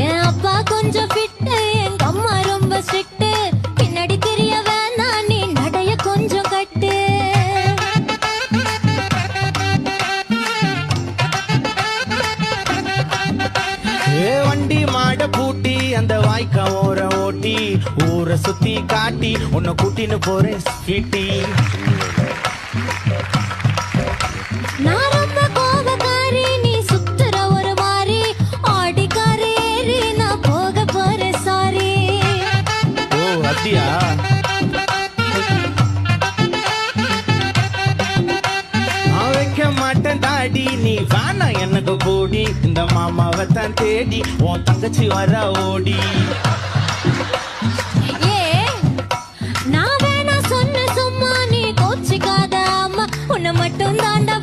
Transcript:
என் அப்பா கொஞ்சம் ஃபிட்டு, எங்க அம்மா ரொம்ப ஸ்ட்ரிக்ட். பின்னாடி தெரிய வேணாம், நீ நடைய கொஞ்சம் கட்டு. வண்டி மாட பூட்டி அந்த வாய்க்கா ஓர ஓட்டி ஊரை சுத்தி காட்டி உன்னை கூட்டின்னு போறேன் ஸ்வீட்டி. நான் ரொம்ப கோபக்காரி, நீ சுத்துற ஒரு மாதிரி. ஆடிக்காரி ஏறி நான் போக போறேன் சாரி. ஓ அப்படியா? நான் வைக்க மாட்டேன் தாடி, நீ வேணா எனக்கு போடி. இந்த மாமாவை தான் தேடி உன் தங்கச்சி வர ஓடி. ஏ நான் வேணா சொன்ன சும்மா, நீ கோச்சிக்காத அம்மா. உன்னை மட்டும் தாண்டா